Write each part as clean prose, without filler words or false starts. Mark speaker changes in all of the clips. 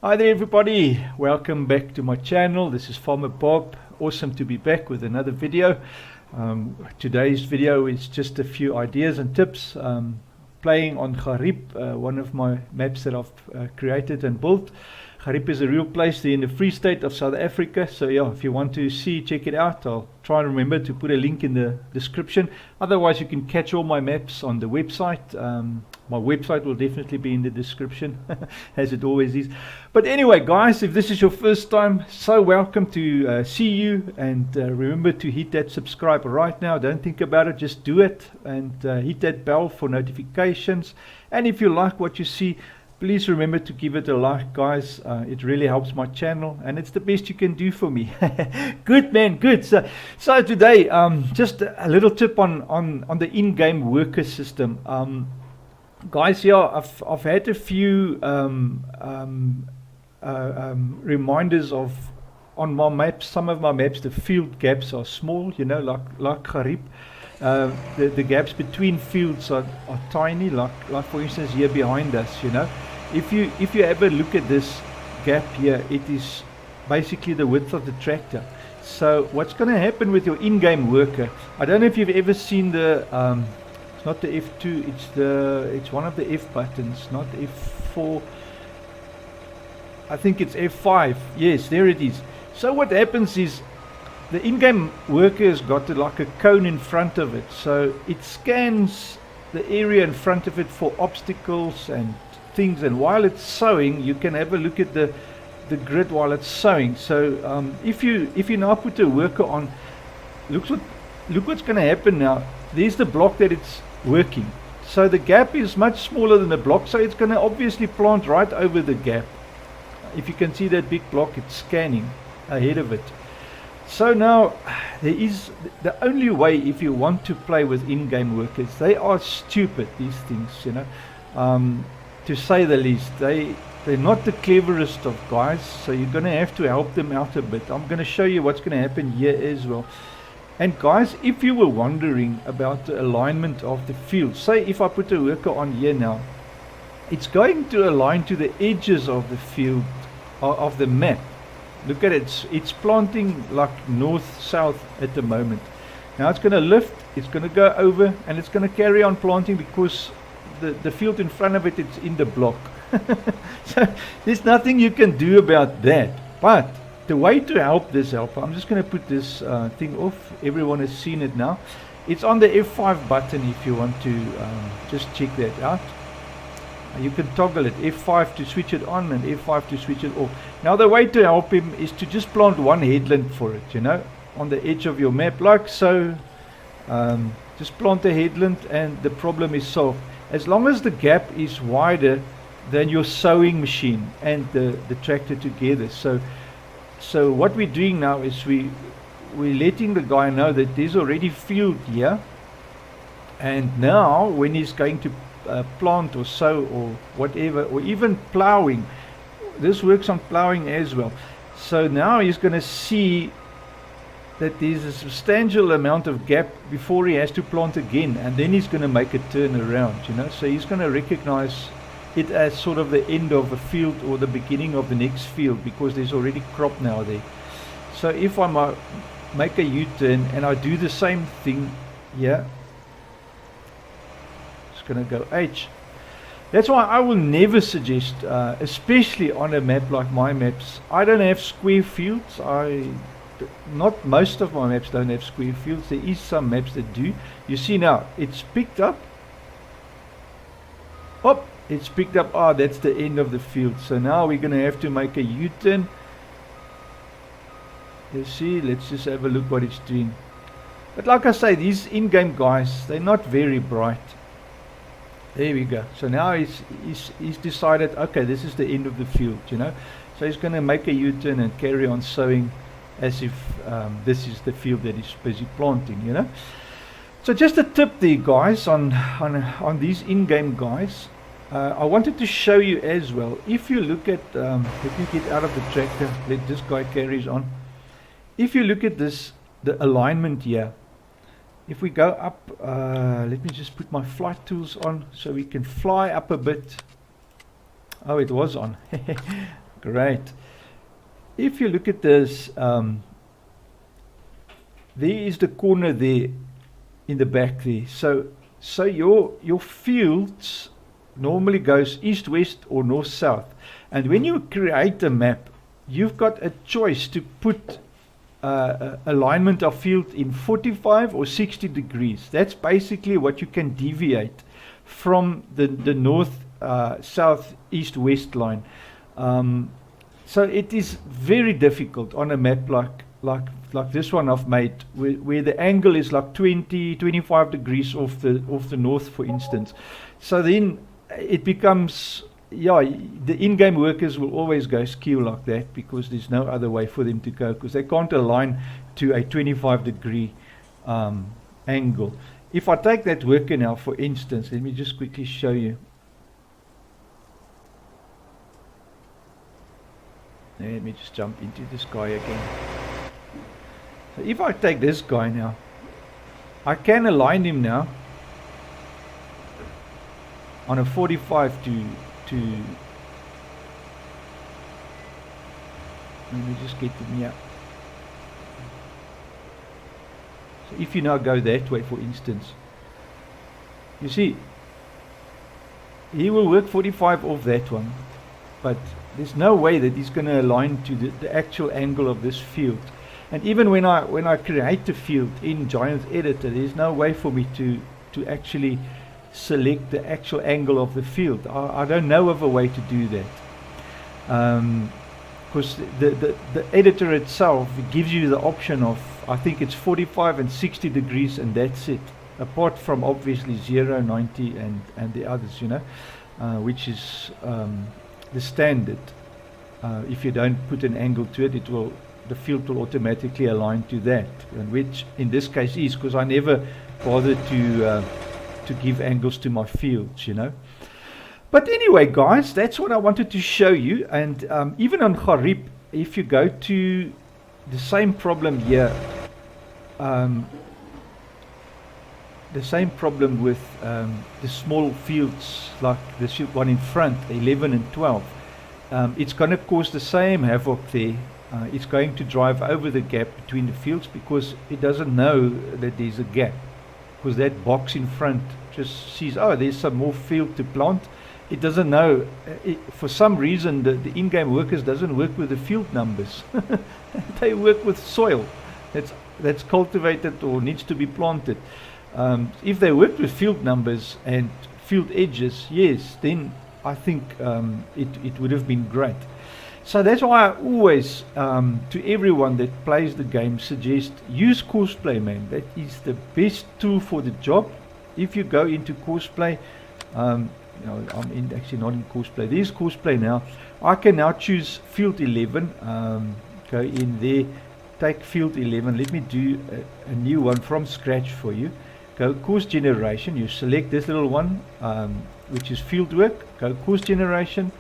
Speaker 1: Hi there everybody, welcome back to my channel. This is Farmer Bob. Awesome to be back with another video. Today's video is just a few ideas and tips playing on Gariep, one of my maps that I've created and built. Gariep is a real place there in the Free State of South Africa, so yeah, if you want to see, check it out. I'll try and remember to put a link in the description. Otherwise you can catch all my maps on the website. My website will definitely be in the description, as it always is. But anyway, guys, if this is your first time, so welcome to see you. And remember to hit that subscribe right now. Don't think about it, just do it. And hit that bell for notifications. And if you like what you see, please remember to give it a like, guys. It really helps my channel, and it's the best you can do for me. Good, man, good. So today, just a little tip on the in-game worker system. Guys, yeah, I've had a few reminders of on my maps. Some of my maps, the field gaps are small, you know, like Gariep. The gaps between fields are tiny, like for instance here behind us, you know. If you have a look at this gap here, it is basically the width of the tractor. So what's going to happen with your in-game worker, I don't know if you've ever seen the it's not the F2, it's one of the F buttons, not F4, I think it's F5. Yes, there it is. So what happens is the in-game worker has got like a cone in front of it, so it scans the area in front of it for obstacles and things, and while it's sowing you can have a look at the grid while it's sowing. So if you now put a worker on, look what's going to happen now. There's the block that it's working, so the gap is much smaller than the block, so it's going to obviously plant right over the gap. If you can see that big block, it's scanning ahead of it. So now there is the only way, if you want to play with in-game workers, they are stupid, these things, you know, to say the least. They're not the cleverest of guys, so you're going to have to help them out a bit. I'm going to show you what's going to happen here as well. And guys, if you were wondering about the alignment of the field, say if I put a worker on here now, it's going to align to the edges of the field, of the map. Look at it, it's planting like north-south at the moment. Now it's going to lift, it's going to go over, and it's going to carry on planting because the field in front of it, it's in the block. So there's nothing you can do about that. But the way to help this helper, I'm just going to put this thing off. Everyone has seen it now. It's on the F5 button if you want to just check that out. You can toggle it, F5 to switch it on and F5 to switch it off. Now the way to help him is to just plant one headland for it, you know, on the edge of your map, like so. Just plant a headland and the problem is solved. As long as the gap is wider than your sowing machine and the tractor together. So what we're doing now is we're letting the guy know that there's already field here, and now when he's going to plant or sow or whatever, or even plowing, this works on plowing as well. So now he's going to see that there's a substantial amount of gap before he has to plant again, and then he's going to make a turn around, you know. So he's going to recognize it as sort of the end of a field or the beginning of the next field, because there's already crop now there. So if I make a U-turn and I do the same thing here, going to go H. That's why I will never suggest, especially on a map like my maps, I don't have square fields. Not most of my maps don't have square fields. There is some maps that do. You see now, it's picked up. Oh, it's picked up. Ah, that's the end of the field. So now we're going to have to make a U-turn. You see, let's just have a look what it's doing. But like I say, these in-game guys, they're not very bright. There we go. So now he's decided, okay, this is the end of the field, you know. So he's going to make a U-turn and carry on sowing as if this is the field that he's busy planting, you know. So just a tip there, guys, on these in-game guys. I wanted to show you as well. If you look at, let me get out of the tractor. Let this guy carries on. If you look at this, the alignment here. If we go up, let me just put my flight tools on so we can fly up a bit. Oh, it was on. Great. If you look at this, there is the corner there in the back there. So your fields normally goes east, west or north, south. And when you create a map, you've got a choice to put alignment of field in 45 or 60 degrees. That's basically what you can deviate from the north, south, east, west line. So it is very difficult on a map like this one I've made, where the angle is like 25 degrees off the north, for instance. So then it becomes, the in-game workers will always go skew like that, because there's no other way for them to go, because they can't align to a 25 degree angle. If I take that worker now, for instance, let me just quickly show you. Let me just jump into this guy again. So if I take this guy now, I can align him now on a 45 to let me just get him here. So if you now go that way, for instance, you see he will work 45 off that one, but there's no way that he's going to align to the actual angle of this field. And even when I create the field in Giant Editor, there's no way for me to actually select the actual angle of the field. I don't know of a way to do that, because the editor itself gives you the option of, I think it's 45 and 60 degrees, and that's it, apart from obviously 0, 90 and the others, which is the standard. If you don't put an angle to it, the field will automatically align to that, and which in this case is, because I never bothered to give angles to my fields, But anyway, guys, that's what I wanted to show you. And even on Gariep, if you go to the same problem here, the same problem with the small fields like this one in front, 11 and 12, it's going to cause the same havoc there. It's going to drive over the gap between the fields, because it doesn't know that there's a gap, because that box in front just sees, oh, there's some more field to plant. It doesn't know, for some reason the in-game workers doesn't work with the field numbers. They work with soil that's cultivated or needs to be planted. If they worked with field numbers and field edges, yes, then I think it would have been great. So that's why I always, to everyone that plays the game, suggest use Courseplay, man. That is the best tool for the job. If you go into Courseplay, I'm actually not in Courseplay. There's Courseplay now. I can now choose field 11. Go in there, take field 11. Let me do a new one from scratch for you. Go course generation. You select this little one, which is field work. Go course generation.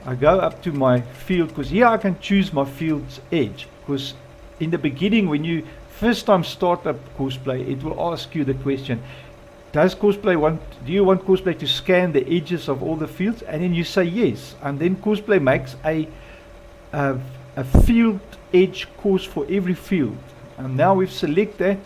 Speaker 1: I go up to my field, because here I can choose my field's edge, because in the beginning, when you first time start up Courseplay, it will ask you the question, do you want Courseplay to scan the edges of all the fields? And then you say yes, and then Courseplay makes a field edge course for every field. And now we've selected that,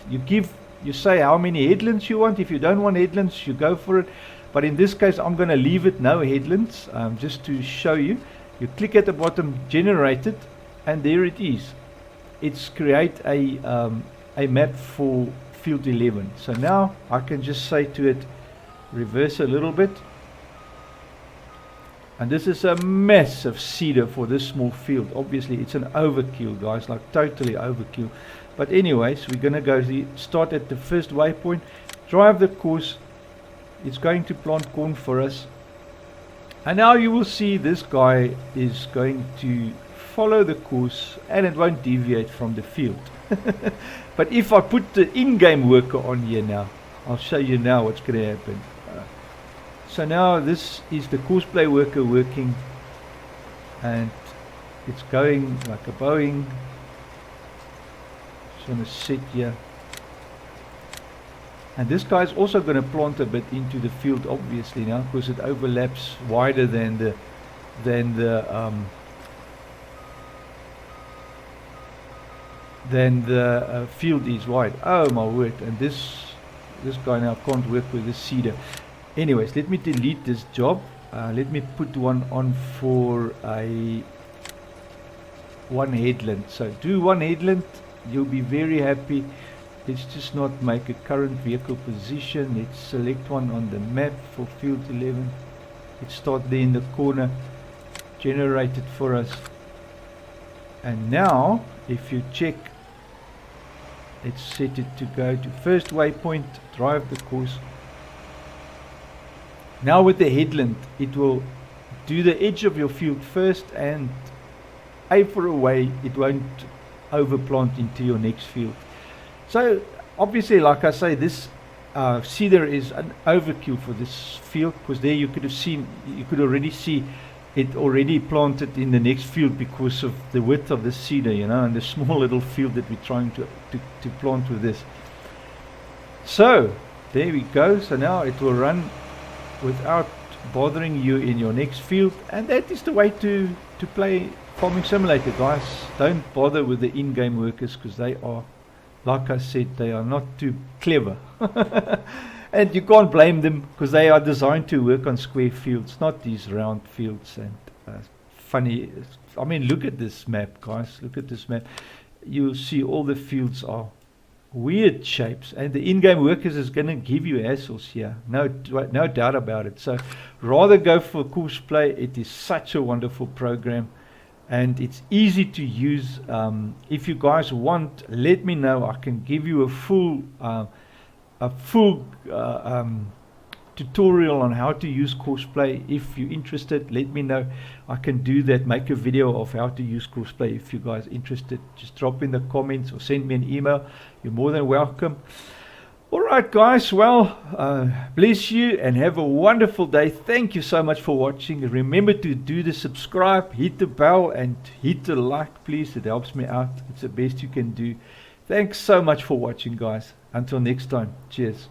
Speaker 1: you say how many headlands you want. If you don't want headlands, you go for it. But in this case, I'm going to leave it no headlands, just to show you. You click at the bottom, generate it, and there it is. It's create a map for field 11. So now I can just say to it, reverse a little bit. And this is a massive cedar for this small field. Obviously, it's an overkill, guys, like totally overkill. But anyways, we're going to go start at the first waypoint, drive the course. It's going to plant corn for us. And now you will see this guy is going to follow the course, and it won't deviate from the field. But if I put the in-game worker on here now, I'll show you now what's going to happen. So now this is the Courseplay worker working, and it's going like a Boeing. Just want to sit here. And this guy is also going to plant a bit into the field, obviously now, because it overlaps wider than the than the field is wide. Oh my word! And this guy now can't work with this seeder. Anyways, let me delete this job. Let me put one on for a one headland. So do one headland, you'll be very happy. Let's just not make a current vehicle position. Let's select one on the map for field 11. Let's start there in the corner. Generate it for us. And now if you check, let's set it to go to first waypoint, drive the course. Now with the headland, it will do the edge of your field first, and for a way it won't overplant into your next field. So obviously, like I say, this seeder is an overkill for this field, because there you could already see it already planted in the next field because of the width of the seeder, and the small little field that we're trying to plant with this. So there we go. So now it will run without bothering you in your next field, and that is the way to play Farming Simulator, guys. Don't bother with the in-game workers, because they are, like I said, they are not too clever. And you can't blame them, because they are designed to work on square fields, not these round fields. And funny, I mean, look at this map, guys. Look at this map. You'll see all the fields are weird shapes, and the in-game workers is going to give you hassles here, no doubt about it. So rather go for Courseplay. It is such a wonderful program, and it's easy to use. If you guys want, let me know. I can give you a full tutorial on how to use Courseplay. If you're interested, let me know. I can do that, make a video of how to use Courseplay. If you guys are interested, just drop in the comments or send me an email. You're more than welcome. Alright guys, well, bless you and have a wonderful day. Thank you so much for watching. Remember to do the subscribe, hit the bell, and hit the like, please. It helps me out. It's the best you can do. Thanks so much for watching, guys. Until next time, cheers.